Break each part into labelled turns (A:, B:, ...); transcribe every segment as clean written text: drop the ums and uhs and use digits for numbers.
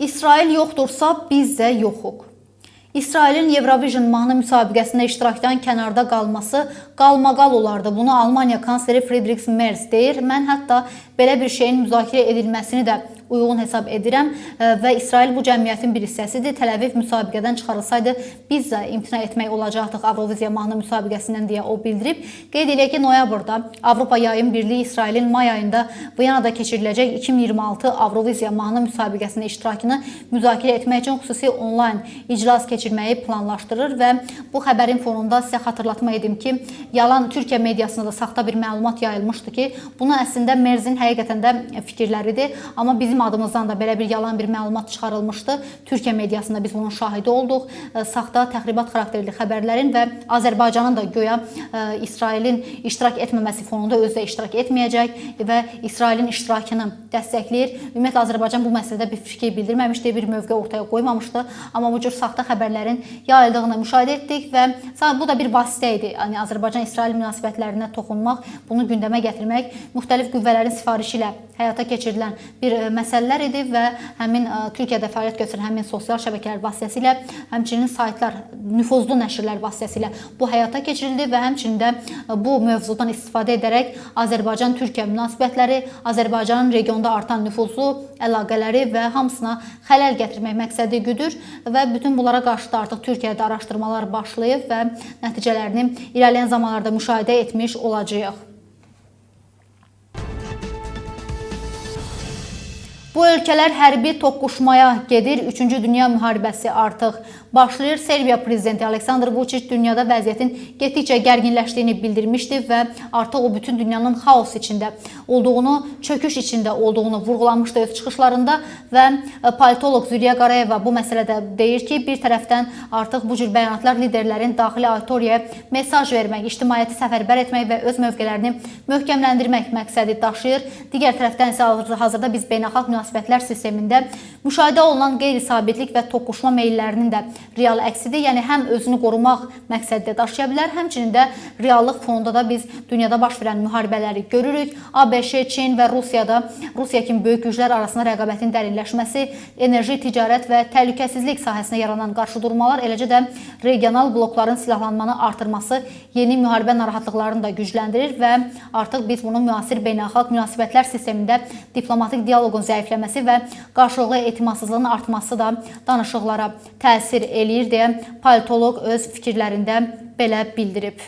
A: İsrail yoxdursa biz də yoxuq. İsrailin Eurovision mahnı müsabiqəsində iştirakdan kənarda qalması qalmaqal olardı. Bunu Almaniya kansleri Friedrich Merz deyir. Mən hətta belə bir şeyin müzakirə edilməsini də uyğun hesab edirəm və İsrail bu cəmiyyətin bir hissəsidir. Təl-Əviv müsabiqədən çıxarılsaydı biz də imtina etmək olacaqdıq Avroviziya mahnı müsabiqəsindən deyə o bildirib. Qeyd edək ki, noyabrda Avropa Yayım Birliyi İsrailin may ayında Viyanada keçiriləcək 2026 Avroviziya mahnı müsabiqəsində iştirakını müzakirə etmək üçün xüsusi onlayn iclas keçirməyi planlaşdırır və bu xəbərin fonunda sizə xatırlatma edim ki, yalan Türkiyə mediasında da saxta bir məlumat yayılmışdı ki, bunu əslində Merzin həqiqətən də fikirləridir, amma bizim adımızdan da belə bir yalan bir məlumat çıxarılmışdı. Türkiyə mediasında biz bunun şahidi olduq. Saxta, təxribat xarakterli xəbərlərin və Azərbaycanın da göya İsrailin iştirak etməməsi fonunda özü də iştirak etməyəcək və İsrailin iştirakını dəstəkləyir. Ümumiyyətlə Azərbaycan bu məsələdə bir fikir bildirməmişdi, bir mövqe ortaya qoymamışdı. Amma bu cür saxta xəbərlərin yayıldığını müşahidə etdik və bu da bir vasitə idi. Yəni Azərbaycan-İsrail münasibətlərinə toxunmaq, bunu gündəmə gətirmək, müxtəlif qüvvələrin sifarişi ilə həyata keçirilən bir məsələlər idi və həmin Türkiyədə fəaliyyət göstərən həmin sosial şəbəkələr vasitəsilə, həmçinin saytlar, nüfuzlu nəşrlər vasitəsilə bu həyata keçirildi və həmçinin də bu mövzudan istifadə edərək Azərbaycan-Türkiyə münasibətləri, Azərbaycanın regionda artan nüfuzlu əlaqələri və hamısına xələl gətirmək məqsədi güdür və bütün bunlara qarşı da artıq Türkiyədə araşdırmalar başlayıb və nəticələrini irəliləyən zamanlarda müşahidə etmiş olacağıq. Bu ölkələr hərbi toqquşmaya gedir. 3-cü Dünya müharibəsi artıq başlayır. Serbiya prezidenti Aleksandr Vučić dünyada vəziyyətin getdikcə gərginləşdiyini bildirmişdi və artıq o bütün dünyanın xaos içində olduğunu, çöküş içində olduğunu vurğulamışdı öz çıxışlarında və politoloq Zülya Qarayeva bu məsələdə deyir ki, bir tərəfdən artıq bu cür bəyanatlar liderlərin daxili auditoriyaya mesaj vermək, ictimaiyyəti səfərbər etmək və öz mövqelərini möhkəmləndirmək məqsədi daşıyır. Digər tərəfdən isə hazırda biz beynəlxalq münasibətlər sistemində müşahidə olunan qeyri-sabitlik və toqquşma meyllərinin də real əksidir. Yəni həm özünü qorumaq məqsədi də daşıya bilər, həmçinin də reallıq fonunda da biz dünyada baş verən müharibələri görürük. ABŞ, Çin və Rusiya kimi böyük güclər arasında rəqabətin dərinləşməsi, enerji, ticarət və təhlükəsizlik sahəsində yaranan qarşıdurmalar, eləcə də regional blokların silahlanmanı artırması yeni müharibə narahatlıqlarını da gücləndirir və artıq biz bunu müasir beynəlxalq münasibətlər sistemində diplomatik dialoqun zəifləməsi və qarşılıqlı etimadsızlığın artması da danışıqlara təsir eləyir deyə politoloq öz fikirlərində belə bildirib.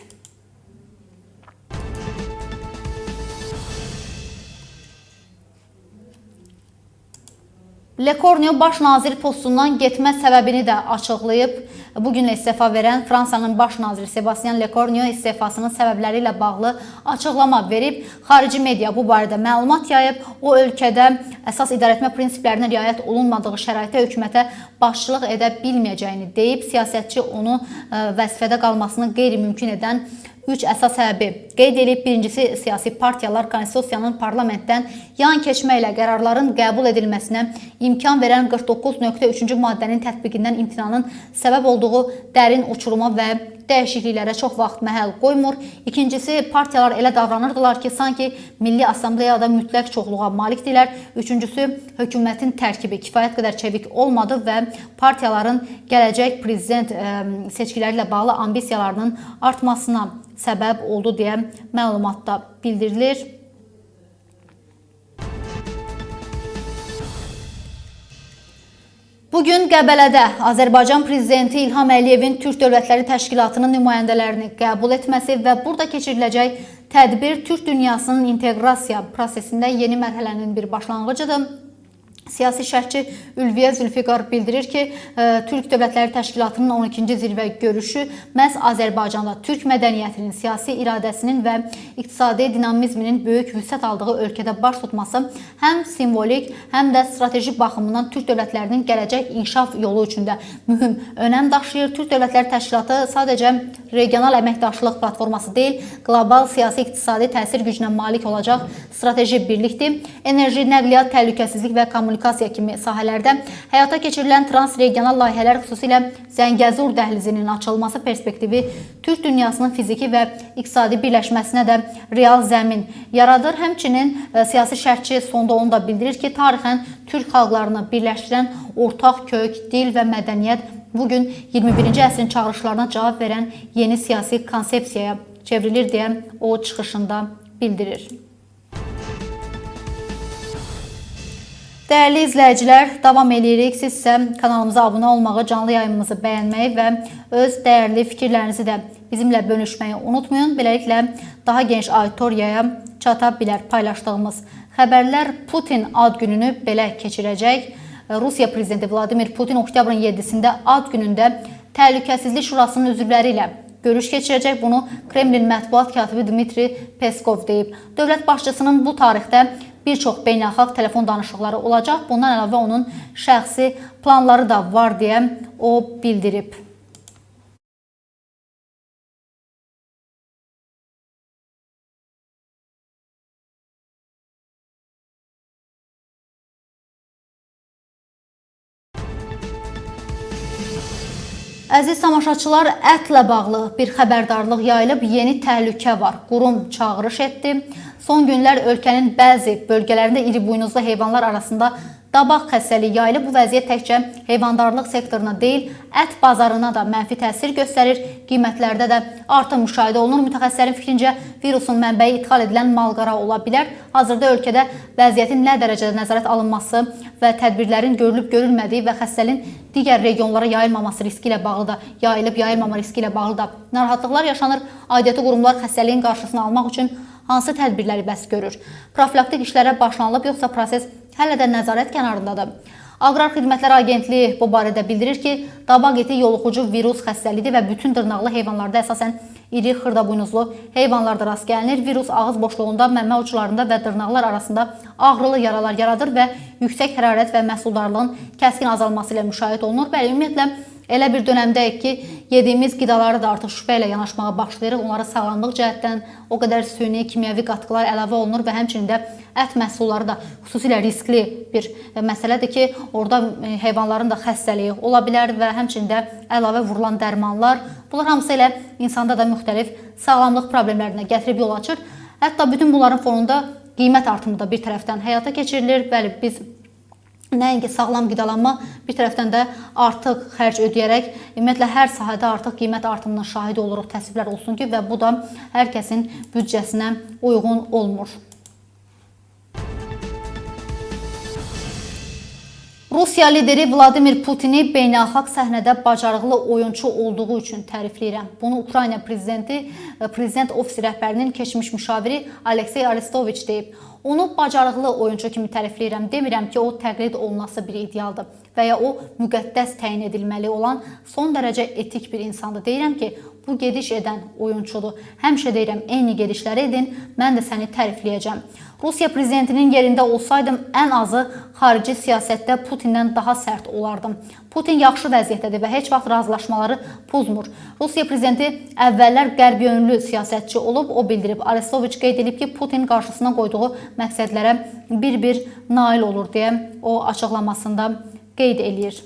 A: Lekornyo baş nazir postundan getmə səbəbini də açıqlayıb. Bugün istefa verən Fransanın baş naziri Sébastien Lekornyo istefasının səbəbləri ilə bağlı açıqlama verib. Xarici media bu barədə məlumat yayıb. O ölkədə əsas idarəetmə prinsiplərinə riayət olunmadığı şəraitdə hökumətə başçılıq edə bilməyəcəyini deyib. Siyasətçi onu vəzifədə qalmasını qeyri-mümkün edən 3 əsas səbəbi qeyd edib. Birincisi, siyasi partiyalar konstitusiyanın parlamentdən yan keçməklə qərarların qəbul edilməsinə imkan verən 49.3-cü maddənin tətbiqindən imtinanın səbəb olduğu dərin uçuruma və dəyişikliklərə çox vaxt məhəl qoymur. İkincisi, partiyalar elə davranırdılar ki, sanki Milli Assambleyada mütləq çoxluğa malikdirlər. Üçüncüsü, hökumətin tərkibi kifayət qədər çevik olmadı və partiyaların gələcək prezident seçkiləri ilə bağlı ambisiyalarının artmasına səbəb oldu deyə məlumatda bildirilir. Bugün Qəbələdə Azərbaycan prezidenti İlham Əliyevin Türk Dövlətləri Təşkilatının nümayəndələrini qəbul etməsi və burada keçiriləcək tədbir Türk dünyasının inteqrasiya prosesində yeni mərhələnin bir başlanğıcıdır. Siyasi şərhçi Ülviyə Zülfiqar bildirir ki, Türk Dövlətləri Təşkilatının 12-ci zirvə görüşü məhz Azərbaycanda Türk mədəniyyətinin, siyasi iradəsinin və iqtisadi dinamizminin böyük vüsət aldığı ölkədə baş tutması həm simvolik, həm də strateji baxımından Türk dövlətlərinin gələcək inkişaf yolu üçün də mühüm önəm daşıyır. Türk Dövlətləri Təşkilatı sadəcə regional əməkdaşlıq platforması deyil, qlobal siyasi iqtisadi təsir gücünə malik olacaq strateji birlikdir. Enerji, nəqliyyat, təhlükəsizlik və kommunikasiya kimi sahələrdə həyata keçirilən transregional layihələr, xüsusilə Zəngəzur dəhlizinin açılması perspektivi Türk dünyasının fiziki və iqtisadi birləşməsinə də real zəmin yaradır. Həmçinin siyasi şərhçi sonda onu da bildirir ki, tarixən türk xalqlarını birləşdirən ortaq kök, dil və mədəniyyət bugün 21-ci əsrin çağırışlarına cavab verən yeni siyasi konsepsiyaya çevrilir deyə o çıxışında bildirir. Dəyərli izləyicilər, davam edirik. Siz isə kanalımıza abunə olmağı, canlı yayımımızı bəyənməyi və öz dəyərli fikirlərinizi də bizimlə bölüşməyi unutmayın. Beləliklə daha geniş auditoriyaya çata bilər paylaşdığımız xəbərlər. Putin ad gününü belə keçirəcək. Rusiya prezidenti Vladimir Putin oktyabrın 7-sində ad günündə Təhlükəsizlik Şurasının üzvləri ilə görüş keçirəcək. Bunu Kremlin mətbuat katibi Dmitri Peskov deyib. Dövlət başçısının bu tarixdə bir çox beynəlxalq telefon danışıqları olacaq. Bundan əlavə onun şəxsi planları da var deyə o bildirib. Əziz tamaşaçılar, ətlə bağlı bir xəbərdarlıq yayılıb, yeni təhlükə var. Qurum çağırış etdi. Son günlər ölkənin bəzi bölgələrində iri buynuzlu heyvanlar arasında dabaq xəstəliyi yayılıb. Bu vəziyyət təkcə heyvandarlıq sektoruna deyil, ət bazarına da mənfi təsir göstərir. Qiymətlərdə də artım müşahidə olunur. Mütəxəssislərin fikrincə virusun mənbəyi idxal edilən malqara ola bilər. Hazırda ölkədə vəziyyətin nə dərəcədə nəzarət alınması və tədbirlərin görülüb-görülmədiyi və xəstəliyin digər regionlara yayılmaması riski ilə bağlı da, yayılıb-yayılmama riski ilə bağlı da narahatlıqlar yaşanır. Aidiyyatı qurumlar xəstəliyin qarşısını almaq üçün hansı tədbirləri bəs görür? Profilaktik işlərə başlanılıb, yoxsa proses hələ də nəzarət kənarındadır? Aqrar Xidmətlər Agentliyi bu barədə bildirir ki, dabaq eti yoluxucu virus xəstəliyidir və bütün dırnaqlı heyvanlarda əsasən iri xırdabuynuzlu heyvanlarda rast gəlinir. Virus ağız boşluğunda, məmə uclarında və dırnaqlar arasında ağrılı yaralar yaradır və yüksək hərarət və məhsuldarlığın kəskin azalması ilə müşahidə olunur. Bəli, ümumiyyətlə elə bir dönəmdəyik ki, yediyimiz qidaları da artıq şübhə ilə yanaşmağa başlayırıq. Onlara sağlamlıq cəhətdən o qədər süni, kimyəvi qatıqlar əlavə olunur və həmçinin də ət məhsulları da xüsusilə riskli bir məsələdir ki, orada heyvanların da xəstəliyi ola bilər və həmçinin də əlavə vurulan dərmanlar. Bunlar hamısı ilə insanda da müxtəlif sağlamlıq problemlərinə gətirib yol açır. Hətta bütün bunların fonunda qiymət artımı da bir tərəfdən həyata keçirilir. Bəli, biz nəinki sağlam qidalanma, bir tərəfdən də artıq xərc ödəyərək, ümumiyyətlə hər sahədə artıq qiymət artımının şahidi oluruq, təəssüflər olsun ki, və bu da hər kəsin büdcəsinə uyğun olmur. Rusiya lideri Vladimir Putini beynəlxalq səhnədə bacarıqlı oyunçu olduğu üçün tərifləyirəm. Bunu Ukrayna prezident ofisi rəhbərinin keçmiş müşaviri Aleksey Arestoviç deyib. Onu bacarıqlı oyunçu kimi tərifləyirəm. Demirəm ki, o təqlid olunması bir idealdır və ya o müqəddəs təyin edilməli olan son dərəcə etik bir insandır. Deyirəm ki, bu gediş edən oyunçudur. Həmişə deyirəm, eyni gedişləri edin, mən də səni tərifləyəcəm. Rusiya prezidentinin yerində olsaydım, ən azı xarici siyasətdə Putindən daha sərt olardım. Putin yaxşı vəziyyətdədir və heç vaxt razılaşmaları pozmur. Rusiya prezidenti əvvəllər qərb yönlü siyasətçi olub, o bildirib. Arestoviç qeyd edib ki, Putin qarşısına qoyduğu məqsədlərə bir-bir nail olur deyə o açıqlamasında qeyd eləyir.